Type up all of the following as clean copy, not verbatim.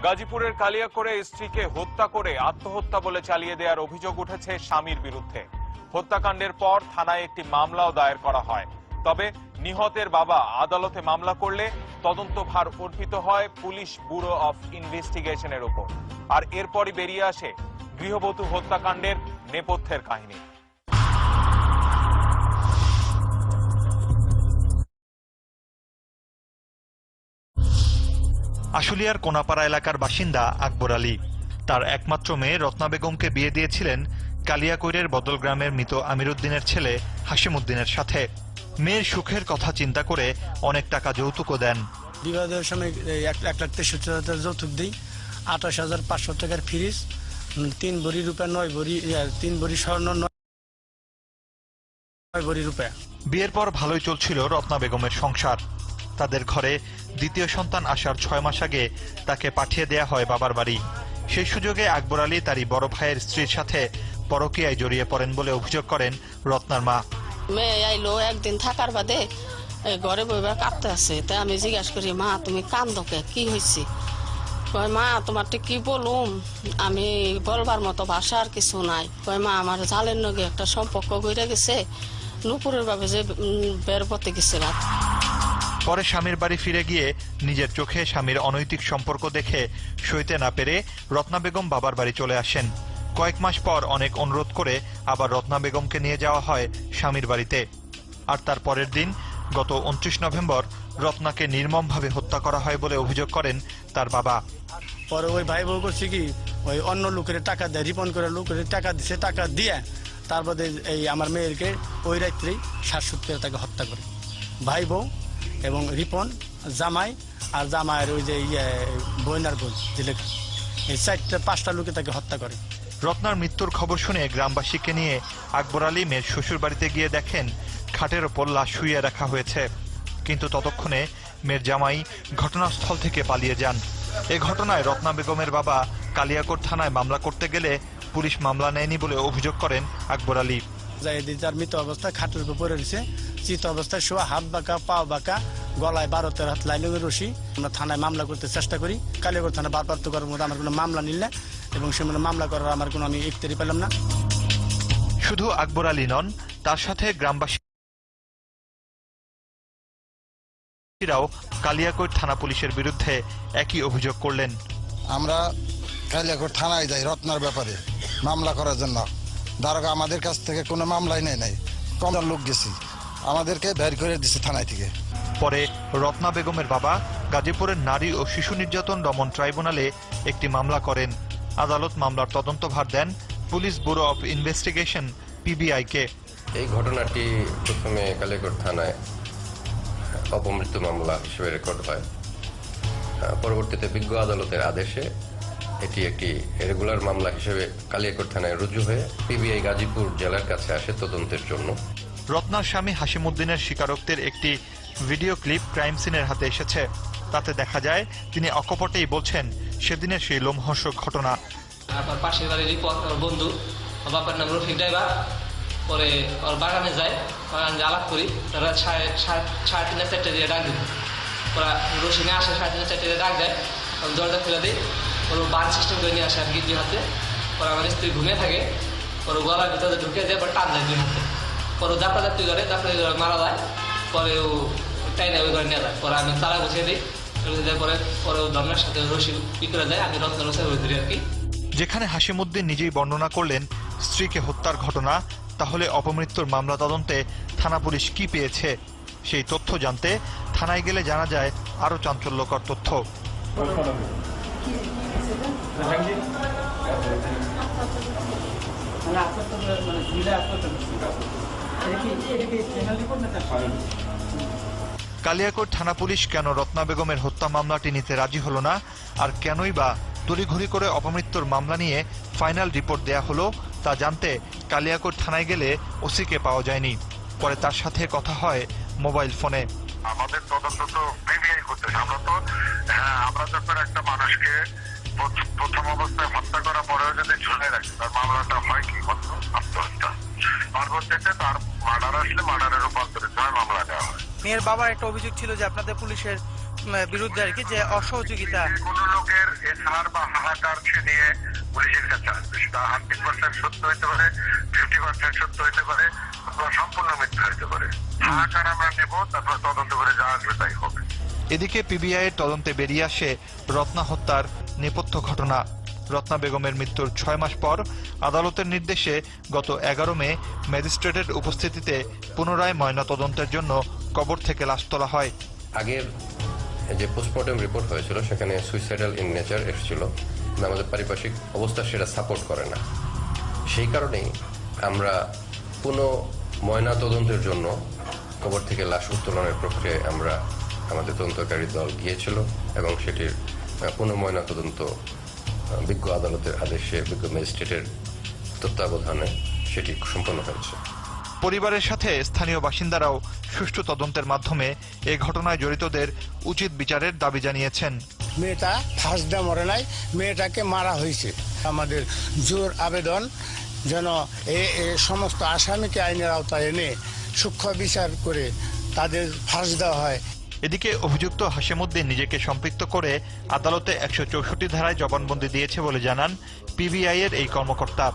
গাজীপুরের কালিয়াকৈরে স্ত্রীকে হত্যা করে আত্মহত্যা বলে চালিয়ে দেওয়ার অভিযোগ উঠেছে স্বামীর বিরুদ্ধে। হত্যাকাণ্ডের পর থানায় একটি মামলাও দায়ের করা হয়। তবে নিহতের বাবা আদালতে মামলা করলে তদন্তভার অর্পিত হয় পুলিশ ব্যুরো অফ ইনভেস্টিগেশনের উপর। আর এরপরই বেরিয়ে আসে গৃহবধূ হত্যাকাণ্ডের নেপথ্যের কাহিনী। আশুলিয়ার কোনাপাড়া এলাকার বাসিন্দা আকবর আলী তার একমাত্র মেয়ে রত্না বেগমকে বিয়ে দিয়েছিলেন কালিয়াকৈরের বদলগ্রামের মৃত আমির উদ্দিনের ছেলে হাশিম উদ্দিনের সাথে। মেয়ের সুখের কথা চিন্তা করে অনেক টাকা যৌতুকও দেন। বিবাহের সময় 1,63,000 যৌতুক দিই, 28,500 টাকার ফ্রিজ, 3 ভরি রূপা, 9 ভরি 3 ভরি স্বর্ণ, 9 ভরি রূপা। বিয়ের পর ভালোই চলছিল রত্না বেগমের সংসার। তাদের ঘরে দ্বিতীয় সন্তান আসার 6 মাস আগে তাকে পাঠিয়ে দেয়া হয় বাবার বাড়ি। সেই সুযোগে আকবর আলী তারই বড় ভাইয়ের স্ত্রীর সাথে পরকীয়ায় জড়িয়ে পড়েন বলে অভিযোগ করেন রত্নার মা। মেয়ে আইলো একদিন থাকার বাদে ঘরে বইবার কাঁদতে আছে, তাই আমি জিজ্ঞাসা করি, মা তুমি কান্দো কে, কি হয়েছে? কয় মা তোমার কি বলুম, আমি বলবার মতো ভাষা আর কিছু নাই। কয় মা আমার জালের নগে একটা সম্পর্ক গড়ে গেছে, নুপুরের ভাবে যে বের পথে গেছে রাত। পরে স্বামীর বাড়ি ফিরে গিয়ে নিজের চোখে স্বামীর অনৈতিক সম্পর্ক দেখে সইতে না পেরে রত্না বেগম বাবার বাড়ি চলে আসেন। কয়েক মাস পর অনেক অনুরোধ করে আবার রত্না বেগমকে নিয়ে যাওয়া হয় স্বামীর বাড়িতে। আর তার পরের দিন গত 29 নভেম্বর রত্নাকে নির্মমভাবে হত্যা করা হয় বলে অভিযোগ করেন তার বাবা। পরে ওই ভাই বউ করছে কি, ওই অন্য লোকের টাকা দেয়, রিপন করে লোকের টাকা দিছে, টাকা দিয়ে তারপরে এই আমার মেয়েরকে ওই রাত্রেই শ্বাসরোধ করে তাকে হত্যা করে। ভাই বউ এবং রিপন, জামাই আর জামাইয়ের ওই যে বইনার বোন জেলেখা, এই 4-5টা লোকে তাকে হত্যা করে। রত্নার মৃত্যুর খবর শুনে গ্রামবাসীকে নিয়ে আকবর আলী মেয়ের শ্বশুর বাড়িতে গিয়ে দেখেন খাটের ওপর লাশ শুইয়ে রাখা হয়েছে। কিন্তু ততক্ষণে মেয়ের জামাই ঘটনাস্থল থেকে পালিয়ে যান। এ ঘটনায় রত্না বেগমের বাবা কালিয়াকৈর থানায় মামলা করতে গেলে পুলিশ মামলা নেয়নি বলে অভিযোগ করেন আকবর আলী। যার মৃত অবস্থায় খাটের উপর পড়ে রয়েছে, চিত অবস্থায় শোয়া, হাত বাঁকা, পাও বাঁকা, গলায় 12-13 হাত লাইলুঙের রশি। আমরা থানায় মামলা করতে চেষ্টা করি, কালিয়াকৈর থানায় বারবার তো করার মধ্যে আমার কোনো মামলা নিলে এবং সে মামলা করার আমার কোনো আমি ইখতিয়ারি পেলাম না। শুধু আকবর আলী নন, তার সাথে গ্রামবাসীরাও কালিয়াকৈর থানা পুলিশের বিরুদ্ধে একই অভিযোগ করলেন। আমরা কালিয়াকৈর থানায় যাই রত্নার ব্যাপারে মামলা করার জন্য। দারোগা আমাদের কাছ থেকে কোনো মামলাই নেই নাই, কম লোক গেছি, আমাদেরকে বের করে দিচ্ছে থানায় থেকে। পরে রত্না বেগমের বাবা গাজীপুরের নারী ও শিশু নির্যাতন দমন ট্রাইব্যুনালে একটি মামলা করেন। আদালত মামলার তদন্তভার দেন পুলিশ ব্যুরো অফ ইনভেস্টিগেশন পিবিআই-কে। এই ঘটনাটি প্রথমে কালিয়াকৈর থানায় অপমৃত্যু মামলা হিসেবে রেকর্ড হয়। পরবর্তীতে বিজ্ঞ আদালতের আদেশে এটি একটি রেগুলার মামলা হিসেবে কালিয়াকৈর থানায় রুজু হয়ে পিবিআই গাজীপুর জেলার কাছে আসে তদন্তের জন্য। রত্নার স্বামী হাশিম উদ্দিনের স্বীকারোক্তির একটি ভিডিও ক্লিপ ক্রাইম সিনের হাতে এসেছে। তাতে দেখা যায় তিনি অকপটেই বলছেন সেদিনের সেই লোমহর্ষক ঘটনা। আমার পাশের বাড়ির বন্ধু, বাবার নাম রফিক ড্রাইভার, পরে ওর বাগানে যায়, বাগানে আলাপ করি, তারা 3:30-4 দিয়ে ডাক দিল। ওরা রসিনে আসে, 3:30-4 দিয়ে ডাক দেয়, দরজা খুলে দিই, ওর বান সিস্টেম করে নিয়ে আসে আর কি 2 হাতে। পরে আমার স্ত্রী ঘুমিয়ে থাকে, ওর গলার ভিতরে ঢুকে যায়, পরে টান দেয় 2 হাতে। পরে জাপড়াজাপড়ি করে, তারপরে মারা যায়। পরে ও টাইনে ওই ঘরে নিয়ে যায়। পরে আমি তারা গুছিয়ে দিই, পরে ও ধর্মের সাথে রসি করে যায়, আমি রত্ন রসে ধরি আর কি। যেখানে হাশিম উদ্দিন নিজেই বর্ণনা করলেন স্ত্রীকে হত্যার ঘটনা, তাহলে অপমৃত্যুর মামলা তদন্তে থানা পুলিশ কি পেয়েছে সেই তথ্য জানতে থানায় গেলে জানা যায় আরো চাঞ্চল্যকর তথ্য। কালিয়াকৈর থানা পুলিশ কেন রত্না বেগমের হত্যা মামলাটি নিতে রাজি হলো না, আর কেনই বা তড়িঘড়ি করে অপমৃত্যুর মামলা নিয়ে ফাইনাল রিপোর্ট দেয়া হলো, তা জানতে কালিয়াকৈর থানায় গেলে ওসিকে পাওয়া যায়নি। পরে তার সাথে কথা হয় মোবাইল ফোনে। আমাদের তদন্ত তো পিবিআই করতেছে, আমরা যখন একটা মানুষকে প্রথম অবস্থায় হত্যা করার পরেও যদি ঝুলে রাখি, তার মামলাটা হয় কি আত্মহত্যা। পরবর্তীতে তার মার্ডার আসলে মার্ডারে রূপান্তরিত হয়, মামলা দেওয়া হয়। মেয়ের বাবার একটা অভিযোগ ছিল যে আপনাদের পুলিশের বিরুদ্ধে আর কি যে অসহযোগিতা। কোনো লোকের এজাহার বা হাহাকার নিয়ে পুলিশের কাছে আসবে, সেটা 100% সত্য হতে পারে, 50% সত্য হতে পারে, অথবা সম্পূর্ণ মিথ্যা হতে পারে। হাহাকার আমরা নেব, তারপর তদন্ত করে যা আসবে তাই হবে। এদিকে পিবিআই এর তদন্তে বেরিয়ে আসে রত্না হত্যার নেপথ্য ঘটনা। রত্না বেগমের মৃত্যুর 6 মাস পর আদালতের নির্দেশে গত 11 মে ম্যাজিস্ট্রেটের উপস্থিতিতে পুনরায় ময়না তদন্তের জন্য কবর থেকে লাশ তোলা হয়। আগের যে পোস্টমর্টেম রিপোর্ট হয়েছিল সেখানে সুইসাইডাল ইন নেচার এসেছিল, আমাদের পারিপার্শ্বিক অবস্থা সেটা সাপোর্ট করে না। সেই কারণেই আমরা পুনঃ ময়না তদন্তের জন্য কবর থেকে লাশ উত্তোলনের প্রক্রিয়ায় আমরা আমাদের তদন্তকারী দল গিয়েছিল এবং সেটির পুনঃ ময়না তদন্ত বিজ্ঞ আদালতের আদেশে বিজ্ঞ ম্যাজিস্ট্রেটের তত্ত্বাবধানে সেটি সম্পন্ন হয়েছে। পরিবারের সাথে স্থানীয় বাসিন্দারাও সুষ্ঠু তদন্তের মাধ্যমে এ ঘটনায় জড়িতদের উচিত বিচারের দাবি জানিয়েছেন। মেয়েটা ফাঁস দিয়ে মরে নাই, মেয়েটাকে মারা হয়েছে। আমাদের জোর আবেদন যেন এই সমস্ত আসামিকে আইনের আওতায় এনে সূক্ষ্ম বিচার করে তাদের ফাঁস দেওয়া হয়। এদিকে অভিযুক্ত হাশেমউদ্দিন নিজেকে সম্পৃক্ত করে আদালতে 164 ধারায় জবানবন্দি দিয়েছে বলে জানান পিবিআই এর এই কর্মকর্তা।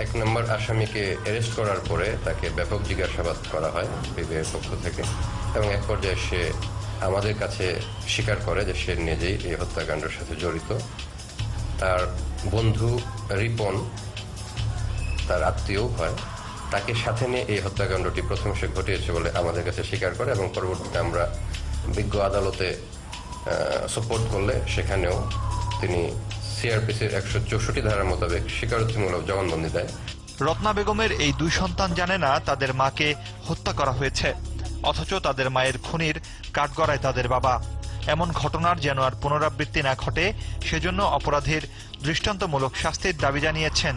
1 নম্বর আসামিকে অ্যারেস্ট করার পরে তাকে ব্যাপক জিজ্ঞাসাবাদ করা হয় পিবিআই এর পক্ষ থেকে এবং এক পর্যায়ে সে আমাদের কাছে স্বীকার করে যে সে নিজেই এই হত্যাকাণ্ডের সাথে জড়িত। তার বন্ধু রিপন, তার আত্মীয় হয়, তাকে সাথে নিয়ে এই হত্যাকাণ্ডটি প্রথমে সে ঘটিয়েছে বলে আমাদের কাছে স্বীকার করে এবং পরবর্তীতে আমরা বিজ্ঞ আদালতে সাপোর্ট করলে সেখানেও তিনি সিআরপিসির 164 ধারার মোতাবেক স্বীকারোক্তিমূলক জবানবন্দি দেয়। রত্না বেগমের এই 2 সন্তান জানে না তাদের মাকে হত্যা করা হয়েছে, অথচ তাদের মায়ের খুনির কাঠগড়ায় তাদের বাবা। এমন ঘটনার যেন আর পুনরাবৃত্তি না ঘটে সেজন্য অপরাধীর দৃষ্টান্তমূলক শাস্তির দাবি জানিয়েছেন